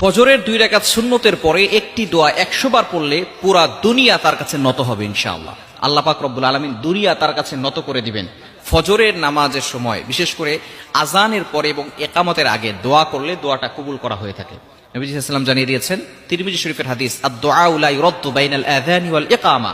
ফজরের 2 রাকাত সুন্নতের পরে একটি দোয়া 100 বার পড়লে পুরা দুনিয়া তার কাছে নত হবে ইনশাআল্লাহ। আল্লাহ পাক রব্বুল আলামিন দুনিয়া তার কাছে নত করে দিবেন। ফজরের নামাজের সময় বিশেষ করে আজানের পরে এবং ইকামতের আগে দোয়া করলে দোয়াটা কবুল করা হয়ে থাকে। নবী সাল্লাল্লাহু আলাইহি ওয়াসাল্লাম জানিয়ে দিয়েছেন, তিরমিজি শরীফের হাদিস, আদ-দুআউ লা ইউরাদ্দু বাইনাল আযানি ওয়াল ইকামা।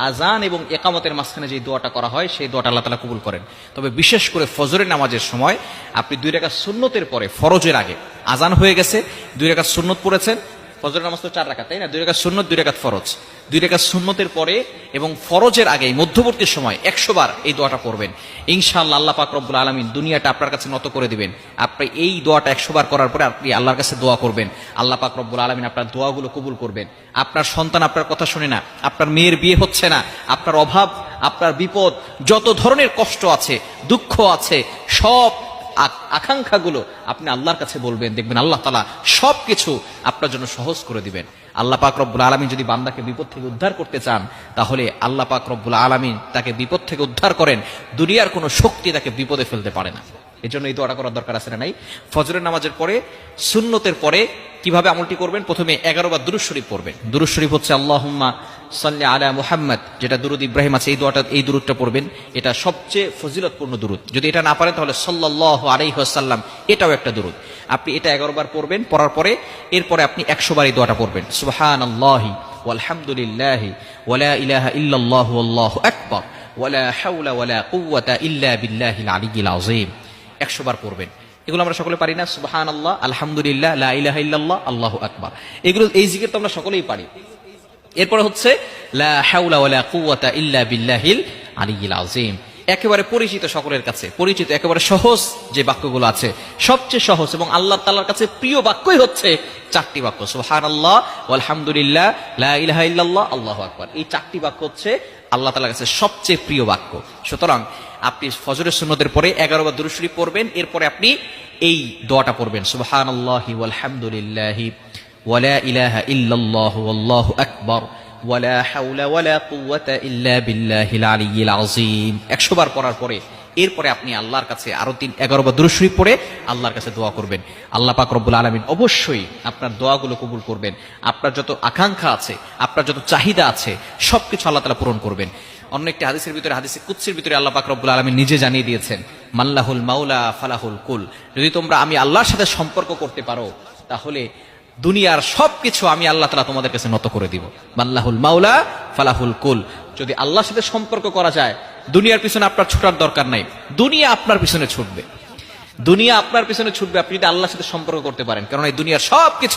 আজান এবং ইকামতের মাঝখানে যে দোয়াটা করা হয় সেই দোয়াটা আল্লাহ তাআলা কবুল করেন। তবে বিশেষ করে ফজরের নামাজের সময় আপনি 2 রাকাত সুন্নতের পরে, ফরজের আগে আজান হয়ে গেছে, 2 রাকাত সুন্নত পড়েছেন। ফজরের নামাজ তো 4 রাকাত, তাই না? 2 রাকাত সুন্নত, 2 রাকাত ফরজ। 2 রাকাত সুন্নতের পরে এবং ফরজের আগে মধ্যবর্তী সময় 100 বার এই দোয়াটা পড়বেন ইনশাআল্লাহ। আল্লাহ পাক রব্বুল আলামিন দুনিয়াটা আপনার কাছে নত করে দিবেন। আপনি এই দোয়াটা 100 বার করার পরে আপনি আল্লাহর কাছে দোয়া করবেন, আল্লাহ পাক রব্বুল আলামিন আপনার দোয়াগুলো কবুল করবেন। আপনার সন্তান আপনার কথা শুনে না, আপনার মেয়ের বিয়ে হচ্ছে না, আপনার অভাব, আপনার বিপদ, যত ধরনের কষ্ট আছে, দুঃখ আছে, সব আকাঙ্ক্ষাগুলো আপনি আল্লাহর কাছে বলবেন, দেখবেন আল্লাহ তাআলা সবকিছু আপনার জন্য সহজ করে দিবেন। আল্লাহ পাক রব্বুল আলামিন যদি বান্দাকে বিপদ থেকে উদ্ধার করতে চান, তাহলে আল্লাহ পাক রব্বুল আলামিন তাকে বিপদ থেকে উদ্ধার করেন। দুনিয়ার কোনো শক্তি তাকে বিপদে ফেলতে পারে না। এজন্য এই দোয়াটা করার দরকার আছে না নাই? ফজরের নামাজের পরে, সুন্নতের পরে কিভাবে আমলটি করবেন? প্রথমে 11 বার দুরূদ শরীফ পড়বেন। দুরূদ শরীফ হচ্ছে আল্লাহুম্মা সাল্লি আলা মুহাম্মদ, যেটা দুরূদ ইব্রাহিম আছে, এই দুরূদটা পড়বেন। এটা সবচেয়ে ফজিলতপূর্ণ দুরূদ। যদি এটা না পারেন তাহলে সাল্লাল্লাহু আলাইহি ওয়াসাল্লাম, এটাও একটা দুরূদ। আপনি এটা 11 বার পড়বেন। পড়ার পরে এরপরে আপনি 100 বার এই দোয়াটা পড়বেন, সুবহানাল্লাহি ওয়ালহামদুলিল্লাহি ওয়ালা ইলাহা ইল্লাল্লাহু আল্লাহু আকবার ওয়ালা হাওলা ওয়ালা কুওয়াতা ইল্লা বিল্লাহিল আলিয়্যিল আযীম। 100 বার পড়বেন। এগুলো আমরা সকলে পারি না? সুবহানাল্লাহ, আলহামদুলিল্লাহ, লা ইলাহা ইল্লাল্লাহ, আল্লাহু আকবার। এগুলো, এই জিকির তো আমরা সকলেই পারি। এরপরে হচ্ছে লা হাওলা ওয়ালা কুওয়াতা ইল্লা বিল্লাহিল আলিয়্যিল আযীম। একেবারে পরিচিত, সকলের কাছে পরিচিত, একেবারে সহজ যে বাক্যগুলো আছে, সবচেয়ে সহজ এবং আল্লাহ তাআলার কাছে প্রিয় বাক্যই হচ্ছে 4টি বাক্য, সুবহানাল্লাহ, আলহামদুলিল্লাহ, লা ইলাহা ইল্লাল্লাহ, আল্লাহু আকবার। এই 4টি বাক্য হচ্ছে আল্লাহ তাআলার কাছে সবচেয়ে প্রিয় বাক্য। সুতরাং আপনি ফজরের সুন্নতের পরে 11 বার দুরূদ শরীফ পড়বেন। এরপরে আপনি এই দোয়াটা পড়বেন, সুবহানাল্লাহি ওয়ালহামদুলিল্লাহি ওয়ালা ইলাহা ইল্লাল্লাহু আল্লাহু আকবার ওয়ালা হাওলা ওয়ালা কুওয়াতা ইল্লা বিল্লাহিল আলিয়্যিল আযীম। 100 বার পড়ার পরে এরপরে আপনি আল্লাহর কাছে আরো 11 বার দুরূদ শরীফ পড়ে আল্লাহর কাছে দোয়া করবেন। আল্লাহ পাক রব্বুল আলামিন অবশ্যই আপনার দোয়াগুলো কবুল করবেন। আপনার যত আকাঙ্ক্ষা আছে, আপনার যত চাহিদা আছে, সবকিছু আল্লাহ তাআলা পূরণ করবেন। অন্য একটি হাদিসের ভিতরে, হাদিসে কুদসির ভিতরে আল্লাহ পাক রব্বুল আলামিন নিজে জানিয়ে দিয়েছেন, মাল্লাহুল মাওলা ফালাহুল কুল। যদি তোমরা আমি আল্লাহর সাথে সম্পর্ক করতে পারো, তাহলে দুনিয়ার সবকিছু আমি আল্লাহ তাআলা তোমাদের কাছে নত করে দিব। মাল্লাহুল মাওলা ফালাহুল কুল। যদি আল্লাহর সাথে সম্পর্ক করা যায়, দুনিয়ার পিছনে আপনার ছোটার দরকার নাই, দুনিয়া আপনার পিছনে ছুটবে। দুনিয়া আপনার পিছনে ছুটবে আপনি যদি আল্লাহর সাথে সম্পর্ক করতে পারেন, কারণ এই দুনিয়ার সবকিছু